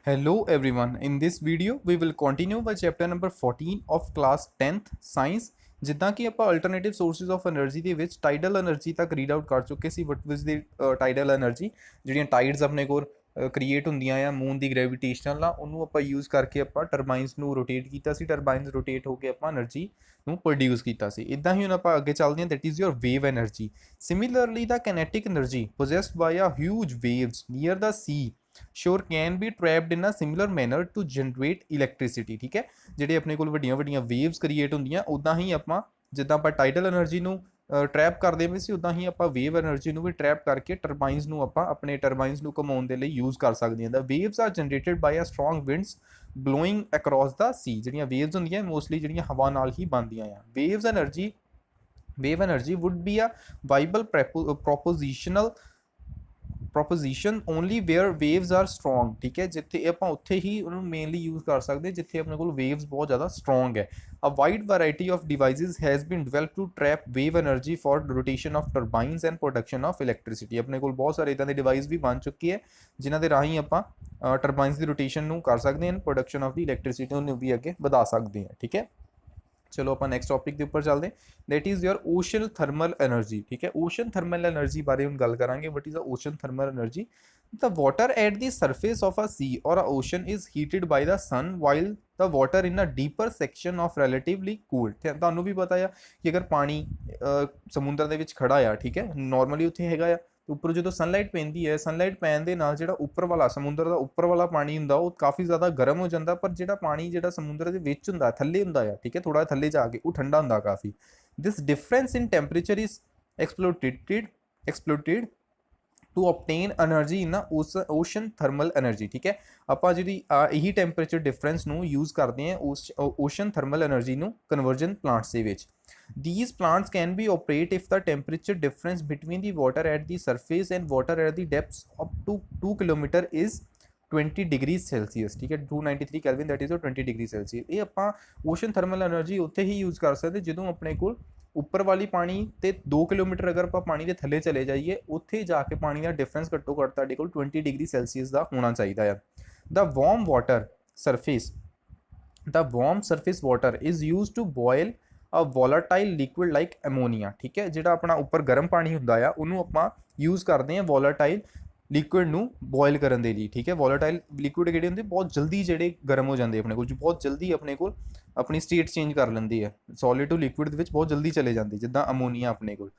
Hello everyone. In this video we will continue by chapter number 14 of class 10th science. ਜਿੱਦਾਂ ਕਿ ਆਪਾਂ alternative sources of energy ਦੇ ਵਿੱਚ tidal energy ਤੱਕ read out ਕਰ ਚੁੱਕੇ ਸੀ। ਵਟ ਵਾਸ ਦੀ ਟਾਈਡਲ એનર્ਜੀ, ਜਿਹੜੀਆਂ ਟਾਈਡਸ ਆਪਣੇ ਕੋਲ ਕ੍ਰੀਏਟ ਹੁੰਦੀਆਂ ਆ ਮੂਨ ਦੀ ਗ੍ਰੈਵਿਟੇਸ਼ਨਲ ਨਾਲ, ਉਹਨੂੰ ਆਪਾਂ ਯੂਜ਼ ਕਰਕੇ ਆਪਾਂ ਟਰਬਾਈਨਸ ਨੂੰ ਰੋਟੇਟ ਕੀਤਾ ਸੀ। ਟਰਬਾਈਨਸ ਰੋਟੇਟ ਹੋ ਕੇ ਆਪਾਂ એનર્ਜੀ ਨੂੰ ਪ੍ਰੋਡਿਊਸ ਕੀਤਾ ਸੀ। ਇਦਾਂ ਹੀ ਹੁਣ ਆਪਾਂ ਅੱਗੇ ਚੱਲਦੇ ਹਾਂ। That is your wave energy. Similarly the kinetic energy possessed by a huge waves near the sea shore can be trapped in a similar manner to generate electricity. ਠੀਕ ਹੈ, ਜਿਹੜੇ ਆਪਣੇ ਕੋਲ ਵੱਡੀਆਂ ਵੱਡੀਆਂ ਵੇਵਸ ਕ੍ਰੀਏਟ ਹੁੰਦੀਆਂ, ਉੱਦਾਂ ਹੀ ਆਪਾਂ ਜਿੱਦਾਂ ਆਪਾਂ ਟਾਈਡਲ એનર્ਜੀ ਨੂੰ ਟਰੈਪ ਕਰਦੇ ਪਏ ਸੀ, ਉੱਦਾਂ ਹੀ ਆਪਾਂ ਵੇਵ એનર્ਜੀ ਨੂੰ ਵੀ ਟਰੈਪ ਕਰਕੇ ਟਰਬਾਈਨਸ ਨੂੰ ਆਪਾਂ ਆਪਣੇ ਟਰਬਾਈਨਸ ਨੂੰ ਘੁਮਾਉਣ ਦੇ ਲਈ ਯੂਜ਼ ਕਰ ਸਕਦੇ ਹਾਂ। The waves are generated by a strong winds blowing across the sea. ਜਿਹੜੀਆਂ ਵੇਵਸ ਹੁੰਦੀਆਂ ਮੋਸਟਲੀ ਜਿਹੜੀਆਂ ਹਵਾ ਨਾਲ ਹੀ ਬਣਦੀਆਂ ਆ। Wave energy would be a viable proposition only where waves are strong. ਠੀਕ ਹੈ, ਜਿੱਥੇ ਆਪਾਂ ਉੱਥੇ ਹੀ ਉਹਨੂੰ ਮੇਨਲੀ ਯੂਜ਼ ਕਰ ਸਕਦੇ ਜਿੱਥੇ ਆਪਣੇ ਕੋਲ ਵੇਵਸ ਬਹੁਤ ਜ਼ਿਆਦਾ ਸਟਰੋਂਗ ਹੈ। A wide variety of devices has been develop to trap wave energy for rotation of turbines and production of electricity. ਆਪਣੇ ਕੋਲ ਬਹੁਤ ਸਾਰੇ ਇਦਾਂ ਦੇ ਡਿਵਾਈਸ ਵੀ ਬਣ ਚੁੱਕੇ ਹੈ ਜਿਨ੍ਹਾਂ ਦੇ ਰਾਹੀਂ ਆਪਾਂ ਟਰਬਾਈਨਸ ਦੀ ਰੋਟੇਸ਼ਨ ਨੂੰ ਕਰ ਸਕਦੇ ਹਾਂ, ਪ੍ਰੋਡਕਸ਼ਨ ਆਫ ਦੀ ਇਲੈਕਟ੍ਰਿਸਿਟੀ ਨੂੰ ਵੀ ਅੱਗੇ ਵਧਾ ਸਕਦੇ ਹਾਂ। ਠੀਕ ਹੈ, ਚਲੋ ਆਪਾਂ ਨੈਕਸਟ ਟੌਪਿਕ ਦੇ ਉੱਪਰ ਚੱਲਦੇ। That is your ocean thermal energy. ਠੀਕ ਹੈ, ਓਸ਼ਨ ਥਰਮਲ એનર્ਜੀ ਬਾਰੇ ਹੁਣ ਗੱਲ ਕਰਾਂਗੇ। What is a ocean thermal energy? The water at the surface of a sea or a ocean is heated by the sun while the water in a deeper section of relatively cooled। ਤੁਹਾਨੂੰ ਵੀ ਪਤਾ ਆ ਕਿ ਅਗਰ ਪਾਣੀ ਸਮੁੰਦਰ ਦੇ ਵਿੱਚ ਖੜਾ ਆ, ਠੀਕ ਹੈ, ਨਾਰਮਲੀ ਉੱਥੇ ਹੈਗਾ ਆ, ਉੱਪਰ ਜਦੋਂ ਸਨਲਾਈਟ ਪੈਂਦੀ ਹੈ, ਸਨਲਾਈਟ ਪੈਣ ਦੇ ਨਾਲ ਜਿਹੜਾ ਉੱਪਰ ਵਾਲਾ ਸਮੁੰਦਰ ਦਾ ਉੱਪਰ ਵਾਲਾ ਪਾਣੀ ਹੁੰਦਾ ਉਹ ਕਾਫੀ ਜ਼ਿਆਦਾ ਗਰਮ ਹੋ ਜਾਂਦਾ, ਪਰ ਜਿਹੜਾ ਪਾਣੀ ਜਿਹੜਾ ਸਮੁੰਦਰ ਦੇ ਵਿੱਚ ਹੁੰਦਾ ਥੱਲੇ ਹੁੰਦਾ ਆ, ਠੀਕ ਹੈ, ਥੋੜਾ ਥੱਲੇ ਜਾ ਕੇ ਉਹ ਠੰਡਾ ਹੁੰਦਾ ਕਾਫੀ। This difference in temperature is exploited to obtain energy in ocean thermal energy. ਠੀਕ ਹੈ, ਆਪਾਂ ਜਿਹੜੀ ਇਹੀ ਟੈਂਪਰੇਚਰ ਡਿਫਰੈਂਸ ਨੂੰ ਯੂਜ਼ ਕਰਦੇ ਹਾਂ ਓਸ਼ਨ ਥਰਮਲ એનર્ਜੀ ਨੂੰ ਕਨਵਰਜਨ ਪਲਾਂਟਸ ਦੇ ਵਿੱਚ। These plants can be operate if the temperature difference between the water at the surface and water at the depths up to 2 km is 20 degrees Celsius। ठीक है, 293 Kelvin, that is 20 degrees Celsius। ਇਹ ਆਪਾਂ ocean thermal energy ਉੱਥੇ ਹੀ use ਕਰ ਸਕਦੇ ਜਦੋਂ ਆਪਣੇ ਕੋਲ ਉੱਪਰ ਵਾਲੀ ਪਾਣੀ ਤੇ 2 ਕਿਲੋਮੀਟਰ ਅਗਰ ਆਪਾਂ ਪਾਣੀ ਦੇ ਥੱਲੇ ਚਲੇ ਜਾਈਏ, ਉੱਥੇ ਜਾ ਕੇ ਪਾਣੀ ਦਾ ਡਿਫਰੈਂਸ ਘੱਟੋ ਘੱਟ ਤੁਹਾਡੇ ਕੋਲ 20 ਡਿਗਰੀ ਸੈਲਸੀਅਸ ਦਾ ਹੋਣਾ ਚਾਹੀਦਾ ਆ। The warm surface water is used to boil a volatile liquid like ammonia. ਠੀਕ ਹੈ, ਜਿਹੜਾ ਆਪਣਾ ਉੱਪਰ ਗਰਮ ਪਾਣੀ ਹੁੰਦਾ ਆ ਉਹਨੂੰ ਆਪਾਂ ਯੂਜ਼ ਕਰਦੇ ਹਾਂ ਵੋਲਾਟਾਈਲ ਲਿਕੁਇਡ ਨੂੰ ਬੋਇਲ ਕਰਨ ਦੇ ਲਈ। ਠੀਕ ਹੈ, ਵੋਲਾਟਾਈਲ ਲਿਕੁਇਡ ਜਿਹੜੇ ਹੁੰਦੇ ਬਹੁਤ ਜਲਦੀ ਜਿਹੜੇ ਗਰਮ ਹੋ ਜਾਂਦੇ ਆਪਣੇ ਕੋਲ, ਜੋ ਬਹੁਤ ਜਲਦੀ ਆਪਣੇ ਕੋਲ ਆਪਣੀ ਸਟੇਟ ਚੇਂਜ ਕਰ ਲੈਂਦੇ ਆ, ਸੋਲਿਡ ਟੂ ਲਿਕੁਇਡ ਦੇ ਵਿੱਚ ਬਹੁਤ ਜਲਦੀ ਚਲੇ ਜਾਂਦੇ, ਜਿੱਦਾਂ ਅਮੋਨੀਆ ਆਪਣੇ ਕੋਲ।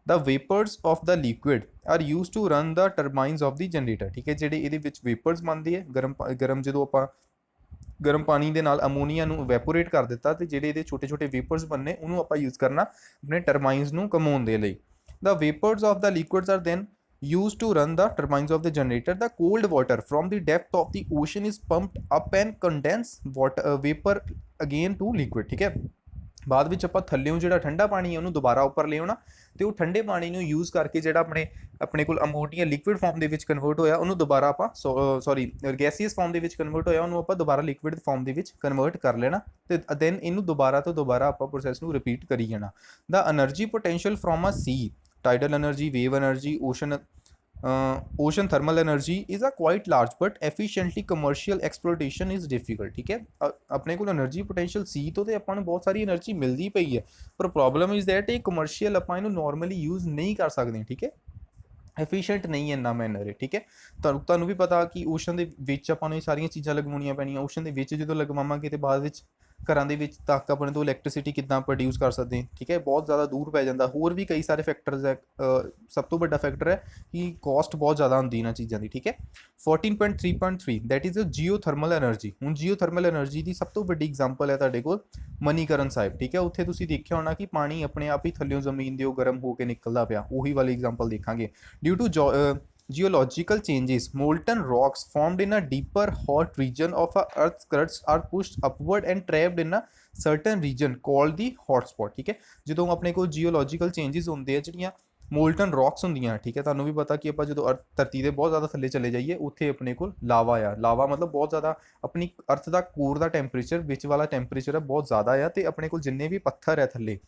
The vapours of the liquid are use to run the turbines of the generator. ਠੀਕ ਹੈ, ਜਿਹੜੇ ਇਹਦੇ ਵਿੱਚ ਵੇਪਰਸ ਬਣਦੇ ਹੈ ਗਰਮ ਜਦੋਂ ਆਪਾਂ ਗਰਮ ਪਾਣੀ ਦੇ ਨਾਲ ਅਮੋਨੀਆ ਨੂੰ ਵੈਪੋਰੇਟ ਕਰ ਦਿੱਤਾ ਤੇ ਜਿਹੜੇ ਇਹਦੇ ਛੋਟੇ ਛੋਟੇ ਵੇਪਰਸ ਬਣਨੇ ਉਹਨੂੰ ਆਪਾਂ ਯੂਜ਼ ਕਰਨਾ ਆਪਣੇ ਟਰਬਾਈਨਸ ਨੂੰ ਘੁਮਾਉਣ ਦੇ ਲਈ। The vapours of the liquids are then used to run the turbines of the generator. The cold water from the depth of the ocean is pumped up and condense vapor again to liquid। ਠੀਕ ਹੈ, ਬਾਅਦ ਵਿੱਚ ਆਪਾਂ ਥੱਲੇੋਂ ਜਿਹੜਾ ਠੰਡਾ ਪਾਣੀ ਹੈ ਉਹਨੂੰ ਦੁਬਾਰਾ ਉੱਪਰ ਲੈ ਆਉਣਾ ਤੇ ਉਹ ਠੰਡੇ ਪਾਣੀ ਨੂੰ ਯੂਜ਼ ਕਰਕੇ ਜਿਹੜਾ ਆਪਣੇ ਕੋਲ ਅਮੋਨੀਆ ਲਿਕੁਇਡ ਫਾਰਮ ਦੇ ਵਿੱਚ ਕਨਵਰਟ ਹੋਇਆ ਉਹਨੂੰ ਦੁਬਾਰਾ ਆਪਾਂ ਗੈਸੀਅਸ ਫਾਰਮ ਦੇ ਵਿੱਚ ਕਨਵਰਟ ਹੋਇਆ ਉਹਨੂੰ ਆਪਾਂ ਦੁਬਾਰਾ ਲਿਕੁਇਡ ਫਾਰਮ ਦੇ ਵਿੱਚ ਕਨਵਰਟ ਕਰ ਲੈਣਾ ਤੇ ਦੈਨ ਇਹਨੂੰ ਦੁਬਾਰਾ ਤੋਂ ਦੁਬਾਰਾ ਆਪਾਂ ਪ੍ਰੋਸੈਸ ਨੂੰ ਰਿਪੀਟ ਕਰੀ ਜਾਣਾ। The energy potential from a sea, tidal energy, wave energy, ocean thermal energy is a quite large but efficiently commercial exploitation is difficult। ਠੀਕ ਹੈ, ਆਪਣੇ ਕੋਲ એનર્ਜੀ ਪੋਟੈਂਸ਼ੀਅਲ ਸੀ ਤੋਂ ਤੇ ਆਪਾਂ ਨੂੰ ਬਹੁਤ ਸਾਰੀ એનર્ਜੀ ਮਿਲਦੀ ਪਈ ਹੈ, ਪਰ ਪ੍ਰੋਬਲਮ ਇਜ਼ ਦੈਟ ਇਹ ਕਮਰਸ਼ੀਅਲ ਆਪਾਂ ਇਹਨੂੰ ਨਾਰਮਲੀ ਯੂਜ਼ ਨਹੀਂ ਕਰ ਸਕਦੇ। ਠੀਕ ਹੈ, ਐਫੀਸ਼ੀਐਂਟ ਨਹੀਂ ਇੰਨਾ ਮੈਨਰ ਹੈ। ਠੀਕ ਹੈ, ਤੁਹਾਨੂੰ ਵੀ ਪਤਾ ਕਿ ਓਸ਼ਨ ਦੇ ਵਿੱਚ ਆਪਾਂ ਨੂੰ ਇਹ ਸਾਰੀਆਂ ਚੀਜ਼ਾਂ ਲਗਵਾਉਣੀਆਂ ਪੈਣੀਆਂ। ਓਸ਼ਨ ਦੇ ਵਿੱਚ ਜਦੋਂ ਲਗਵਾਵਾਂਗੇ ਤੇ ਬਾਅਦ ਵਿੱਚ ਘਰਾਂ ਦੇ ਵਿੱਚ ਤੱਕ ਆਪਣੇ ਤੋਂ ਇਲੈਕਟ੍ਰਿਸਿਟੀ ਕਿੱਦਾਂ ਪ੍ਰੋਡਿਊਸ ਕਰ ਸਕਦੇ। ਠੀਕ ਹੈ, ਬਹੁਤ ਜ਼ਿਆਦਾ ਦੂਰ ਪੈ ਜਾਂਦਾ। ਹੋਰ ਵੀ ਕਈ ਸਾਰੇ ਫੈਕਟਰਸ ਹੈ, ਸਭ ਤੋਂ ਵੱਡਾ ਫੈਕਟਰ ਹੈ ਕਿ ਕੋਸਟ ਬਹੁਤ ਜ਼ਿਆਦਾ ਹੁੰਦੀ ਇਹਨਾਂ ਚੀਜ਼ਾਂ ਦੀ। ਠੀਕ ਹੈ, 14.3.3 that is JIO thermal energy. ਹੁਣ ਜੀਓ ਥਰਮਲ એનર્ਜੀ ਦੀ ਸਭ ਤੋਂ ਵੱਡੀ ਐਗਜ਼ਾਮਪਲ ਹੈ ਤੁਹਾਡੇ ਕੋਲ ਮਨੀਕਰਨ ਸਾਹਿਬ। ਠੀਕ ਹੈ, ਉੱਥੇ ਤੁਸੀਂ ਦੇਖਿਆ ਹੋਣਾ ਕਿ ਪਾਣੀ ਆਪਣੇ ਆਪ ਹੀ ਥੱਲਿਓਂ ਜ਼ਮੀਨ ਦੇ ਉਹ ਗਰਮ ਹੋ ਕੇ ਨਿਕਲਦਾ ਪਿਆ, ਉਹੀ ਵਾਲੀ ਐਗਜ਼ਾਮਪਲ ਦੇਖਾਂਗੇ। Due to geological changes, molten rocks formed in a deeper hot region of a earth's crust are pushed upward and trapped in a certain region called the hotspot। ਠੀਕ ਹੈ, ਜਦੋਂ ਆਪਣੇ ਕੋਲ ਜੀਓਲੋਜੀਕਲ ਚੇਂਜਸ ਹੁੰਦੇ ਆ, ਜਿਹੜੀਆਂ ਮੋਲਟਨ rocks ਹੁੰਦੀਆਂ, ਠੀਕ ਹੈ, ਤੁਹਾਨੂੰ ਵੀ ਪਤਾ ਕਿ ਆਪਾਂ ਜਦੋਂ ਧਰਤੀ ਦੇ ਬਹੁਤ ਜ਼ਿਆਦਾ ਥੱਲੇ ਚਲੇ ਜਾਈਏ ਉੱਥੇ ਆਪਣੇ ਕੋਲ ਲਾਵਾ ਆ। ਲਾਵਾ ਮਤਲਬ ਬਹੁਤ ਜ਼ਿਆਦਾ ਆਪਣੀ ਅਰਥ ਦਾ ਕੋਰ ਦਾ ਟੈਂਪਰੇਚਰ, ਵਿੱਚ ਵਾਲਾ ਟੈਂਪਰੇਚਰ ਹੈ ਬਹੁਤ ਜ਼ਿਆਦਾ ਆ, ਤੇ ਆਪਣੇ ਕੋਲ ਜਿੰਨੇ ਵੀ ਪੱਥਰ ਹੈ ਥੱਲੇ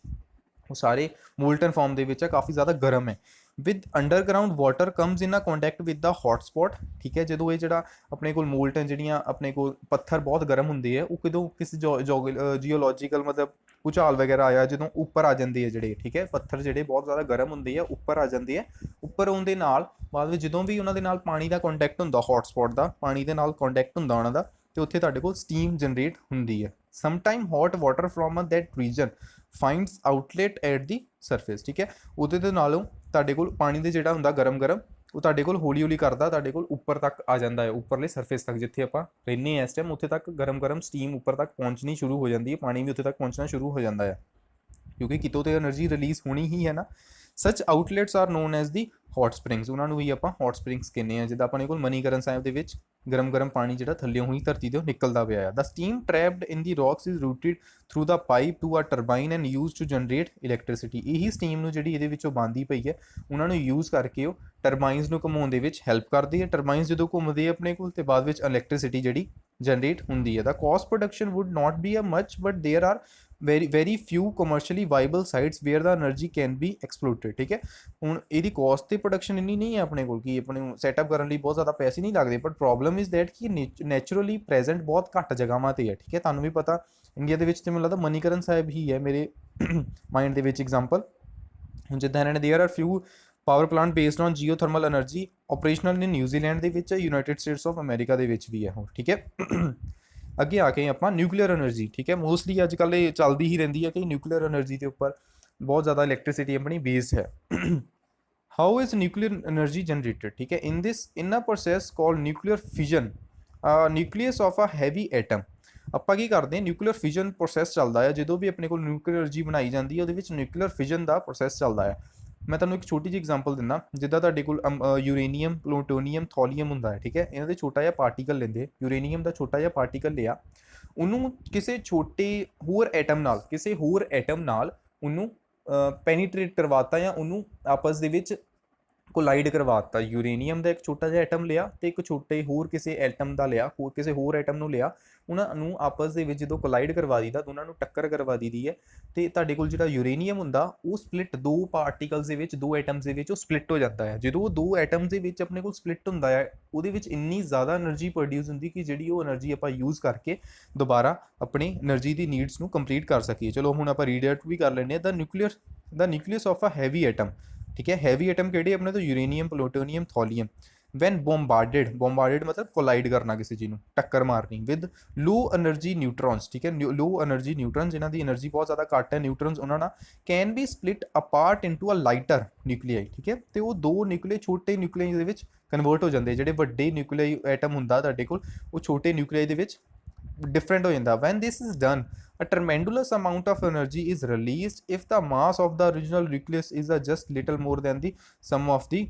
ਉਹ ਸਾਰੇ ਮੋਲਟਨ ਫਾਰਮ ਦੇ ਵਿੱਚ ਹੈ, ਕਾਫੀ ਜ਼ਿਆਦਾ ਗਰਮ ਹੈ। With underground water comes in a contact with the hotspot. ਠੀਕ ਹੈ, ਜਦੋਂ ਇਹ ਜਿਹੜਾ ਆਪਣੇ ਕੋਲ ਮੋਲਟਨ ਜਿਹੜੀਆਂ ਆਪਣੇ ਕੋਲ ਪੱਥਰ ਬਹੁਤ ਗਰਮ ਹੁੰਦੇ ਆ, ਉਹ ਕਦੋਂ ਕਿਸੇ ਜੀਓਲੋਜੀਕਲ ਮਤਲਬ ਭੂਚਾਲ ਵਗੈਰਾ ਆਇਆ ਜਦੋਂ ਉੱਪਰ ਆ ਜਾਂਦੇ ਆ ਜਿਹੜੇ, ਠੀਕ ਹੈ, ਪੱਥਰ ਜਿਹੜੇ ਬਹੁਤ ਜ਼ਿਆਦਾ ਗਰਮ ਹੁੰਦੇ ਆ ਉੱਪਰ ਆ ਜਾਂਦੇ ਆ। ਉੱਪਰ ਆਉਣ ਦੇ ਨਾਲ ਬਾਅਦ ਵਿੱਚ ਜਦੋਂ ਵੀ ਉਹਨਾਂ ਦੇ ਨਾਲ ਪਾਣੀ ਦਾ ਕੰਟੈਕਟ ਹੁੰਦਾ, ਹੌਟਸਪੌਟ ਦਾ ਪਾਣੀ ਦੇ ਨਾਲ ਕੰਟੈਕਟ ਹੁੰਦਾ ਉਹਨਾਂ ਦਾ, ਤੇ ਉੱਥੇ ਤੁਹਾਡੇ ਕੋਲ ਸਟੀਮ ਜਨਰੇਟ ਹੁੰਦੀ ਹੈ। Sometime hot water from that region finds outlet at the surface. ਠੀਕ ਹੈ, ਉਹਦੇ ਦੇ ਨਾਲੋਂ ਤੁਹਾਡੇ ਕੋਲ ਪਾਣੀ ਦੇ ਜਿਹੜਾ ਹੁੰਦਾ ਗਰਮ ਉਹ ਤੁਹਾਡੇ ਕੋਲ ਹੌਲੀ ਹੌਲੀ ਕਰਦਾ ਤੁਹਾਡੇ ਕੋਲ ਉੱਪਰ ਤੱਕ ਆ ਜਾਂਦਾ ਹੈ, ਉੱਪਰਲੇ ਸਰਫੇਸ ਤੱਕ ਜਿੱਥੇ ਆਪਾਂ ਰਹਿੰਦੇ ਹਾਂ ਇਸ ਟਾਈਮ, ਉੱਥੇ ਤੱਕ ਗਰਮ ਸਟੀਮ ਉੱਪਰ ਤੱਕ ਪਹੁੰਚਣੀ ਸ਼ੁਰੂ ਹੋ ਜਾਂਦੀ ਹੈ, ਪਾਣੀ ਵੀ ਉੱਥੇ ਤੱਕ ਪਹੁੰਚਣਾ ਸ਼ੁਰੂ ਹੋ ਜਾਂਦਾ ਹੈ, ਕਿਉਂਕਿ ਕਿਤੋਂ ਤੇ એનર્ਜੀ ਰਿਲੀਜ਼ ਹੋਣੀ ਹੀ ਹੈ ਨਾ। ਸੱਚ ਆਊਟਲੈਟਸ ਆਰ ਨੋਨ ਐਜ਼ ਦੀ ਹੌਟ ਸਪ੍ਰਿੰਗਸ, ਉਹਨਾਂ ਨੂੰ ਵੀ ਆਪਾਂ ਹੌਟ ਸਪ੍ਰਿੰਗਸ ਕਹਿੰਦੇ ਆ। ਜਿੱਦਾਂ ਆਪਣੇ ਕੋਲ ਮਨੀਕਰਨ ਸਾਹਿਬ ਦੇ ਵਿੱਚ ਗਰਮ ਪਾਣੀ ਜਿਹੜਾ ਥੱਲੇ ਹੋਈ ਧਰਤੀ ਤੋਂ ਨਿਕਲਦਾ ਪਿਆ ਆ। The steam trapped in the rocks is routed through the pipe to a turbine and use to generate electricity. ਇਹੀ ਸਟੀਮ ਨੂੰ ਜਿਹੜੀ ਇਹਦੇ ਵਿੱਚੋਂ ਬਣਦੀ ਪਈ ਹੈ, ਉਹਨਾਂ ਨੂੰ ਯੂਜ਼ ਕਰਕੇ ਉਹ ਟਰਬਾਈਨਸ ਨੂੰ ਘੁਮਾਉਣ ਦੇ ਵਿੱਚ ਹੈਲਪ ਕਰਦੀ ਹੈ। ਟਰਬਾਈਨਸ ਜਦੋਂ ਘੁੰਮਦੇ ਆ ਆਪਣੇ ਕੋਲ, ਤੇ ਬਾਅਦ ਵਿੱਚ ਇਲੈਕਟ੍ਰਿਸਿਟੀ ਜਿਹੜੀ ਜਨਰੇਟ ਹੁੰਦੀ ਹੈ। The cost production would not be a much, but there are very few commercially viable sites where the energy can be exploited। ਠੀਕ ਹੈ, ਹੁਣ ਇਹਦੀ ਕਾਸਟ ਤੇ ਪ੍ਰੋਡਕਸ਼ਨ ਇੰਨੀ ਨਹੀਂ ਹੈ ਆਪਣੇ ਕੋਲ ਕਿ ਆਪਣੇ ਨੂੰ ਸੈਟਅਪ ਕਰਨ ਲਈ ਬਹੁਤ ਜ਼ਿਆਦਾ ਪੈਸੇ ਨਹੀਂ ਲੱਗਦੇ, ਬਟ ਪ੍ਰੋਬਲਮ ਇਜ਼ ਦੈਟ ਕਿ ਨੈਚੁਰਲੀ ਪ੍ਰੈਜ਼ੈਂਟ ਬਹੁਤ ਘੱਟ ਜਗ੍ਹਾਵਾਂ ਤੇ ਹੈ। ਠੀਕ ਹੈ, ਤੁਹਾਨੂੰ ਵੀ ਪਤਾ ਇੰਡੀਆ ਦੇ ਵਿੱਚ ਤੇ ਮੈਨੂੰ ਲੱਗਦਾ ਮਨੀਕਰਨ ਸਾਹਿਬ ਹੀ ਹੈ ਮੇਰੇ ਮਾਈਂਡ ਦੇ ਵਿੱਚ ਐਗਜ਼ਾਮਪਲ। ਹੁਣ ਜਿੱਦਾਂ ਇਹਨਾਂ ਨੇ there are few power plant based on geothermal energy operational in New Zealand ਦੇ ਵਿੱਚ, ਯੂਨਾਈਟਿਡ ਸਟੇਟਸ ਆਫ ਅਮਰੀਕਾ ਦੇ ਵਿੱਚ ਵੀ ਹੈ ਉਹ। ਠੀਕ ਹੈ, ਅੱਗੇ ਆ ਕੇ ਆਪਾਂ ਨਿਊਕਲੀਅਰ ਐਨਰਜੀ। ਠੀਕ ਹੈ, ਮੋਸਟਲੀ ਅੱਜ ਕੱਲ੍ਹ ਇਹ ਚੱਲਦੀ ਹੀ ਰਹਿੰਦੀ ਹੈ ਕਿ ਨਿਊਕਲੀਅਰ ਐਨਰਜੀ ਦੇ ਉੱਪਰ ਬਹੁਤ ਜ਼ਿਆਦਾ ਇਲੈਕਟ੍ਰਿਸਿਟੀ ਆਪਣੀ ਬੇਸਡ ਹੈ। How is nuclear energy generated? ਠੀਕ ਹੈ, in a process called nuclear fission nucleus of a heavy atom. ਆਪਾਂ ਕੀ ਕਰਦੇ ਹਾਂ, ਨਿਊਕਲੀਅਰ ਫਿਜ਼ਨ ਪ੍ਰੋਸੈਸ ਚੱਲਦਾ ਹੈ ਜਦੋਂ ਵੀ ਆਪਣੇ ਕੋਲ ਨਿਊਕਲੀਅਰ ਐਨਰਜੀ ਬਣਾਈ ਜਾਂਦੀ ਹੈ, ਉਹਦੇ ਵਿੱਚ ਨਿਊਕਲੀਅਰ ਫਿਜ਼ਨ ਦਾ ਪ੍ਰੋਸੈਸ ਚੱਲਦਾ ਹੈ। ਮੈਂ ਤੁਹਾਨੂੰ ਇੱਕ ਛੋਟੀ ਜਿਹੀ ਐਗਜ਼ਾਮਪਲ ਦਿੰਦਾ, ਜਿੱਦਾਂ ਤੁਹਾਡੇ ਕੋਲ ਯੂਰੇਨੀਅਮ, ਪਲੂਟੋਨੀਅਮ, ਥੋਲੀਅਮ ਹੁੰਦਾ ਹੈ। ਠੀਕ ਹੈ, ਇਹਨਾਂ ਦੇ ਛੋਟਾ ਜਿਹਾ ਪਾਰਟੀਕਲ ਲੈਂਦੇ, ਯੂਰੇਨੀਅਮ ਦਾ ਛੋਟਾ ਜਿਹਾ ਪਾਰਟੀਕਲ ਲਿਆ, ਉਹਨੂੰ ਕਿਸੇ ਛੋਟੇ ਹੋਰ ਐਟਮ ਨਾਲ ਉਹਨੂੰ ਪੈਨੀਟ੍ਰੇਟ ਕਰਵਾਤਾ, ਜਾਂ ਉਹਨੂੰ ਆਪਸ ਦੇ ਵਿੱਚ ਕੋਲਾਈਡ ਕਰਵਾਤਾ। ਯੂਰੇਨੀਅਮ ਦਾ ਇੱਕ ਛੋਟਾ ਜਿਹਾ ਐਟਮ ਲਿਆ ਤੇ ਇੱਕ ਛੋਟੇ ਹੋਰ ਕਿਸੇ ਐਟਮ ਦਾ ਲਿਆ, ਕਿਸੇ ਹੋਰ ਐਟਮ ਨੂੰ ਲਿਆ, ਉਹਨਾਂ ਨੂੰ ਆਪਸ ਦੇ ਵਿੱਚ ਜਦੋਂ ਕੋਲਾਈਡ ਕਰਵਾ ਦਿੱਤਾ, ਦੋਨਾਂ ਨੂੰ ਟੱਕਰ ਕਰਵਾ ਦਿੱਤੀ ਹੈ, ਤੇ ਤੁਹਾਡੇ ਕੋਲ ਜਿਹੜਾ ਯੂਰੇਨੀਅਮ ਹੁੰਦਾ ਉਹ ਸਪਲਿਟ, ਦੋ ਪਾਰਟੀਕਲਸ ਦੇ ਵਿੱਚ, ਦੋ ਐਟਮਸ ਦੇ ਵਿੱਚ ਉਹ ਸਪਲਿਟ ਹੋ ਜਾਂਦਾ ਹੈ। ਜਦੋਂ ਉਹ ਦੋ ਐਟਮਸ ਦੇ ਵਿੱਚ ਆਪਣੇ ਕੋਲ ਸਪਲਿਟ ਹੁੰਦਾ ਹੈ, ਉਹਦੇ ਵਿੱਚ ਇੰਨੀ ਜ਼ਿਆਦਾ ਐਨਰਜੀ ਪ੍ਰੋਡਿਊਸ ਹੁੰਦੀ ਕਿ ਜਿਹੜੀ ਉਹ ਐਨਰਜੀ ਆਪਾਂ ਯੂਜ਼ ਕਰਕੇ ਦੁਬਾਰਾ ਆਪਣੀ ਐਨਰਜੀ ਦੀ ਨੀਡਸ ਨੂੰ ਕੰਪਲੀਟ ਕਰ ਸਕੀਏ। ਚਲੋ ਹੁਣ ਆਪਾਂ ਰੀਡ ਆਊਟ ਵੀ ਕਰ ਲੈਂਦੇ ਹਾਂ। The nucleus of a heavy atom. ਠੀਕ ਹੈ, ਹੈਵੀ ਐਟਮ ਕਿਹੜੇ ਆਪਣੇ ਤੋਂ? ਯੂਰੇਨੀਅਮ, ਪਲੂਟੋਨੀਅਮ, ਥੋਲੀਅਮ। ਵੈਨ ਬੋਮਬਾਰਡਿਡ ਮਤਲਬ ਕੋਲਾਈਡ ਕਰਨਾ ਕਿਸੇ ਚੀਜ਼ ਨੂੰ, ਟੱਕਰ ਮਾਰਨੀ, ਵਿਦ ਲੋ એનર્ਜੀ ਨਿਊਟਰੋਨਸ। ਠੀਕ ਹੈ, ਲੋ એનર્ਜੀ ਨਿਊਟਰੋਨਸ, ਜਿਨ੍ਹਾਂ ਦੀ એનર્ਜੀ ਬਹੁਤ ਜ਼ਿਆਦਾ ਘੱਟ ਹੈ, ਨਿਊਟਰੋਨਸ, ਉਹਨਾਂ ਨਾਲ can be split apart into a lighter nuclei. ਠੀਕ ਹੈ, ਤੇ ਉਹ ਦੋ ਨਿਊਕਲੀਆਈ ਛੋਟੇ ਨਿਊਕਲੀਆਈ ਦੇ ਵਿੱਚ ਕਨਵਰਟ ਹੋ ਜਾਂਦੇ। ਜਿਹੜੇ ਵੱਡੇ ਨਿਊਕਲੀਆਈ ਐਟਮ ਹੁੰਦਾ ਤੁਹਾਡੇ ਕੋਲ, ਉਹ ਛੋਟੇ ਨਿਊਕਲੀਆਈ ਦੇ ਵਿੱਚ different ਹੋ ਜਾਂਦਾ। when this is done, a tremendous amount of energy is released if the mass of the original nucleus is just little more than the sum of the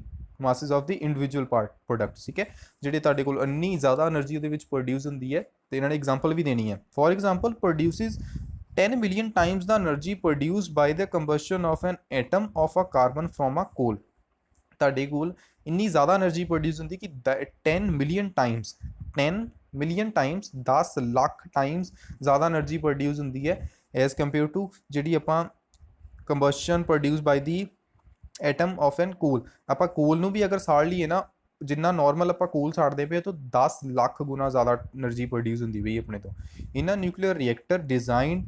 masses of the individual products। ਠੀਕ ਹੈ, ਜਿਹੜੇ ਤੁਹਾਡੇ ਕੋਲ ਇੰਨੀ ਜ਼ਿਆਦਾ energy ਉਹਦੇ ਵਿੱਚ produce ਹੁੰਦੀ ਹੈ, ਤੇ ਇਹਨਾਂ ਨੇ ਐਗਜ਼ਾਮਪਲ ਵੀ ਦੇਣੀ ਹੈ। For example, produces 10 million times the energy produced by the combustion of an atom of a carbon from a coal। ਤੁਹਾਡੇ ਕੋਲ ਇੰਨੀ ਜ਼ਿਆਦਾ એનર્ਜੀ ਪ੍ਰੋਡਿਊਸ ਹੁੰਦੀ ਕਿ 10 ਮਿਲੀਅਨ ਟਾਈਮਸ 10 ਲੱਖ ਟਾਈਮਸ ਜ਼ਿਆਦਾ એનર્ਜੀ ਪ੍ਰੋਡਿਊਸ ਹੁੰਦੀ ਹੈ ਐਜ਼ ਕੰਪੇਅਰ ਟੂ ਜਿਹੜੀ ਆਪਾਂ combustion produce by the atom of ਐਨ ਕੋਲ। ਆਪਾਂ ਕੋਲ ਨੂੰ ਵੀ ਅਗਰ ਸਾੜ ਲਈਏ ਨਾ, ਜਿੰਨਾ ਨਾਰਮਲ ਆਪਾਂ ਕੋਲ ਸਾੜਦੇ ਪਏ ਤਾਂ 10 ਲੱਖ ਗੁਣਾ ਜ਼ਿਆਦਾ એનર્ਜੀ ਪ੍ਰੋਡਿਊਸ ਹੁੰਦੀ ਪਈ ਆਪਣੇ ਤੋਂ। In a nuclear reactor designed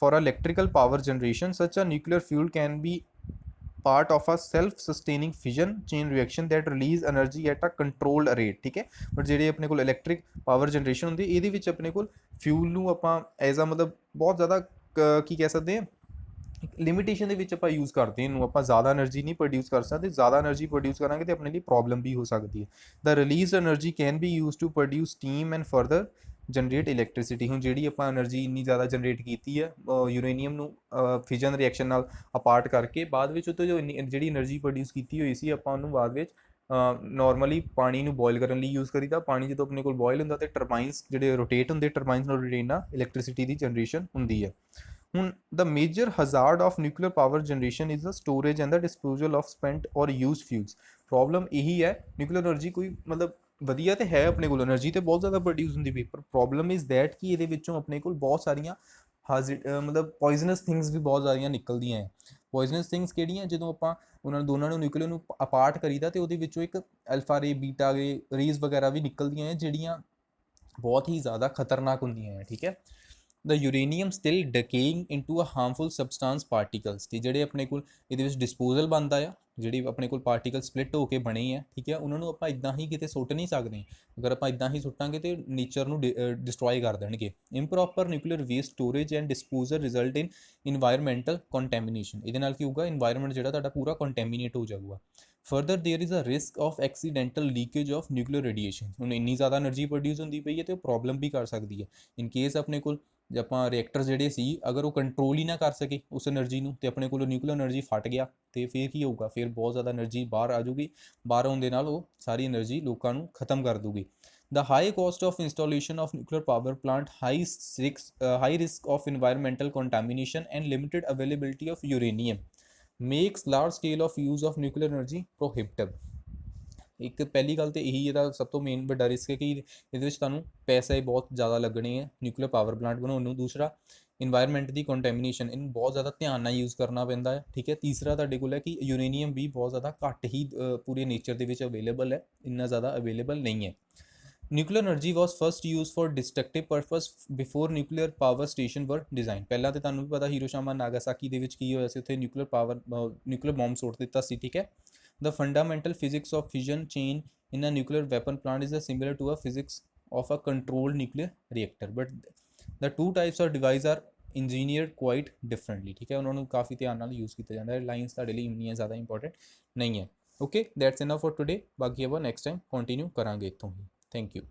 for electrical power generation, such a nuclear fuel can be part of a self-sustaining fission chain reaction that release energy at a controlled rate। ਠੀਕ ਹੈ, but ਜਿਹੜੇ ਆਪਣੇ ਕੋਲ electric power generation ਹੁੰਦੀ, ਇਹਦੇ ਵਿੱਚ ਆਪਣੇ ਕੋਲ ਫਿਊਲ ਨੂੰ ਆਪਾਂ ਐਜ਼ ਆ ਮਤਲਬ ਬਹੁਤ ਜ਼ਿਆਦਾ ਕੀ ਕਹਿ ਸਕਦੇ ਹਾਂ, ਲਿਮਿਟੇਸ਼ਨ ਦੇ ਵਿੱਚ ਆਪਾਂ ਯੂਜ਼ ਕਰਦੇ ਇਹਨੂੰ, ਆਪਾਂ ਜ਼ਿਆਦਾ એનર્ਜੀ ਨਹੀਂ ਪ੍ਰੋਡਿਊਸ ਕਰ ਸਕਦੇ। ਜ਼ਿਆਦਾ એનર્ਜੀ ਪ੍ਰੋਡਿਊਸ ਕਰਾਂਗੇ ਤੇ ਆਪਣੇ ਲਈ ਪ੍ਰੋਬਲਮ ਵੀ ਹੋ ਸਕਦੀ ਹੈ। The released energy can be use to produce steam and further generate electricity. ਹੁਣ ਜਿਹੜੀ ਆਪਾਂ એનર્ਜੀ ਇੰਨੀ ਜ਼ਿਆਦਾ ਜਨਰੇਟ ਕੀਤੀ ਹੈ ਯੂਰੇਨੀਅਮ ਨੂੰ ਫਿਜ਼ਨ ਰਿਐਕਸ਼ਨ ਨਾਲ ਅਪਾਰਟ ਕਰਕੇ, ਬਾਅਦ ਵਿੱਚ ਉਹ ਤੋਂ ਜਿਹੜੀ એનર્ਜੀ ਪ੍ਰੋਡਿਊਸ ਕੀਤੀ ਹੋਈ ਸੀ, ਆਪਾਂ ਉਹਨੂੰ ਬਾਅਦ ਵਿੱਚ ਨੋਰਮਲੀ ਪਾਣੀ ਨੂੰ ਬੋਇਲ ਕਰਨ ਲਈ ਯੂਜ਼ ਕਰੀਦਾ। ਪਾਣੀ ਜਦੋਂ ਆਪਣੇ ਕੋਲ ਬੋਇਲ ਹੁੰਦਾ ਤੇ ਟਰਬਾਈਨਸ ਜਿਹੜੇ ਰੋਟੇਟ ਹੁੰਦੇ, ਟਰਬਾਈਨਸ ਨਾਲ ਰੋਟੇਟ ਨਾਲ ਇਲੈਕਟ੍ਰਿਸਿਟੀ ਦੀ ਜਨਰੇਸ਼ਨ ਹੁੰਦੀ ਹੈ। ਹੁਣ the major hazard of nuclear power generation is the storage and the disposal of spent or use fuels. Problem ਇਹੀ ਹੈ, ਨਿਊਕਲੀਅਰ એનર્ਜੀ ਕੋਈ ਮਤਲਬ ਵਧੀਆ ਤੇ ਹੈ ਆਪਣੇ ਕੋਲ, એનર્ਜੀ ਤੇ ਬਹੁਤ ਜ਼ਿਆਦਾ ਪ੍ਰੋਡਿਊਸ ਹੁੰਦੀ ਪਈ, ਪਰ ਪ੍ਰੋਬਲਮ ਇਜ਼ ਦੈਟ ਕਿ ਇਹਦੇ ਵਿੱਚੋਂ ਆਪਣੇ ਕੋਲ ਬਹੁਤ ਸਾਰੀਆਂ ਮਤਲਬ ਪੋਇਜ਼ਨਸ ਥਿੰਗਸ ਵੀ ਬਹੁਤ ਸਾਰੀਆਂ ਨਿਕਲਦੀਆਂ ਹੈ। ਪੋਇਜ਼ਨਸ ਥਿੰਗਸ ਕਿਹੜੀਆਂ, ਜਦੋਂ ਆਪਾਂ ਉਹਨਾਂ ਦੋਨਾਂ ਨੂੰ ਨਿਊਕਲੀਅਰ ਨੂੰ ਅਪਾਰਟ ਕਰੀਦਾ ਤੇ ਉਹਦੇ ਵਿੱਚੋਂ ਇੱਕ ਅਲਫਾ ਰੇ ਬੀਟਾ ਰੇ ਰੇਜ਼ ਵਗੈਰਾ ਵੀ ਨਿਕਲਦੀਆਂ ਹੈ ਜਿਹੜੀਆਂ ਬਹੁਤ ਹੀ ਜ਼ਿਆਦਾ ਖਤਰਨਾਕ ਹੁੰਦੀਆਂ ਹੈ। ਠੀਕ ਹੈ, the uranium still decaying into a harmful substance particles, ਤੇ ਜਿਹੜੇ ਆਪਣੇ ਕੋਲ ਇਹਦੇ ਵਿੱਚ ਡਿਸਪੋਜ਼ਲ ਬਣਦਾ ਆ, ਜਿਹੜੇ ਆਪਣੇ ਕੋਲ ਪਾਰਟੀਕਲ ਸਪਲਿਟ ਹੋ ਕੇ ਬਣੇ ਆ, ਠੀਕ ਹੈ, ਉਹਨਾਂ ਨੂੰ ਆਪਾਂ ਇੱਦਾਂ ਹੀ ਕਿਤੇ ਸੁੱਟ ਨਹੀਂ ਸਕਦੇ। ਅਗਰ ਆਪਾਂ ਇੱਦਾਂ ਹੀ ਸੁੱਟਾਂਗੇ ਤੇ ਨੇਚਰ ਨੂੰ ਡਿਸਟਰੋਏ ਕਰ ਦੇਣਗੇ। Improper nuclear waste storage and disposal result in environmental contamination, ਇਹਦੇ ਨਾਲ ਕੀ ਹੋਊਗਾ, ਇਨਵਾਇਰਮੈਂਟ ਜਿਹੜਾ ਤੁਹਾਡਾ ਪੂਰਾ ਕੰਟੈਮੀਨੇਟ ਹੋ ਜਾਊਗਾ। Further there is a risk of accidental leakage of nuclear radiation, ਹੁਣ ਇੰਨੀ ਜ਼ਿਆਦਾ એનર્ਜੀ ਪ੍ਰੋਡਿਊਸ ਹੁੰਦੀ ਪਈ ਹੈ ਤੇ ਉਹ ਪ੍ਰੋਬਲਮ ਵੀ ਕਰ ਸਕਦੀ ਹੈ। ਇਨ ਕੇਸ ਆਪਣੇ ਕੋਲ ਜੇ ਆਪਾਂ ਰਿਐਕਟਰ ਜਿਹੜੇ ਸੀ ਅਗਰ ਉਹ ਕੰਟਰੋਲ ਹੀ ਨਾ ਕਰ ਸਕੇ ਉਸ એનર્ਜੀ ਨੂੰ, ਤੇ ਆਪਣੇ ਕੋਲ ਨਿਊਕਲੀਅਰ એનર્ਜੀ ਫਟ ਗਿਆ ਤੇ ਫਿਰ ਕੀ ਹੋਊਗਾ, ਫਿਰ ਬਹੁਤ ਜ਼ਿਆਦਾ એનર્ਜੀ ਬਾਹਰ ਆ ਜਾਊਗੀ, ਬਾਹਰ ਆਉਣ ਦੇ ਨਾਲ ਉਹ ਸਾਰੀ એનર્ਜੀ ਲੋਕਾਂ ਨੂੰ ਖਤਮ ਕਰ ਦੂਗੀ। The high cost of installation of nuclear power plant, high risk of environmental contamination and limited availability of uranium makes large scale of use of nuclear energy prohibitive। ਇੱਕ ਪਹਿਲੀ ਗੱਲ ਤੇ ਇਹੀ ਇਹਦਾ ਸਭ ਤੋਂ ਮੇਨ ਵੱਡਾ ਰਿਸਕ ਹੈ ਕਿ ਇਹਦੇ ਵਿੱਚ ਤੁਹਾਨੂੰ ਪੈਸੇ ਬਹੁਤ ਜ਼ਿਆਦਾ ਲੱਗਣੇ ਹੈ ਨਿਊਕਲੀਅਰ ਪਾਵਰ ਪਲਾਂਟ ਬਣਾਉਣ ਨੂੰ। ਦੂਸਰਾ, ਇਨਵਾਇਰਮੈਂਟ ਦੀ ਕੰਟੈਮੀਨੇਸ਼ਨ, ਇਹਨੂੰ ਬਹੁਤ ਜ਼ਿਆਦਾ ਧਿਆਨ ਨਾਲ ਯੂਜ਼ ਕਰਨਾ ਪੈਂਦਾ ਹੈ। ਠੀਕ ਹੈ, ਤੀਸਰਾ ਤੁਹਾਡੇ ਕੋਲ ਹੈ ਕਿ ਯੂਰੇਨੀਅਮ ਵੀ ਬਹੁਤ ਜ਼ਿਆਦਾ ਘੱਟ ਹੀ ਪੂਰੇ ਨੇਚਰ ਦੇ ਵਿੱਚ ਅਵੇਲੇਬਲ ਹੈ, ਇੰਨਾ ਜ਼ਿਆਦਾ ਅਵੇਲੇਬਲ ਨਹੀਂ ਹੈ। Nuclear energy was first use for destructive purpose before nuclear power station ਵਰ ਡਿਜ਼ਾਈਨ। ਪਹਿਲਾਂ ਤੇ ਤੁਹਾਨੂੰ ਵੀ ਪਤਾ ਹੀਰੋਸ਼ੀਮਾ ਨਾਗਾਸਾਕੀ ਦੇ ਵਿੱਚ ਕੀ ਹੋਇਆ ਸੀ, ਉੱਥੇ ਨਿਊਕਲੀਅਰ ਬੰਬ ਸੁੱਟ ਦਿੱਤਾ ਸੀ। ਠੀਕ ਹੈ, the fundamental physics of fission chain in a nuclear weapon plant is similar to a physics of a controlled nuclear reactor, but the two types of device are engineered quite differently। ठीक है, ਉਹਨਾਂ ਨੂੰ ਕਾਫੀ ਧਿਆਨ ਨਾਲ use ਕੀਤਾ ਜਾਂਦਾ ਹੈ। Lines ਤੁਹਾਡੇ ਲਈ ਇੰਨੀਆਂ ਜ਼ਿਆਦਾ ਇੰਪੋਰਟੈਂਟ ਨਹੀਂ ਹੈ। Okay, that's enough for today, ਬਾਕੀ ਆਪਾਂ ਨੈਕਸਟ ਟਾਈਮ ਕੰਟੀਨਿਊ ਕਰਾਂਗੇ ਇੱਥੋਂ ਹੀ। Thank you.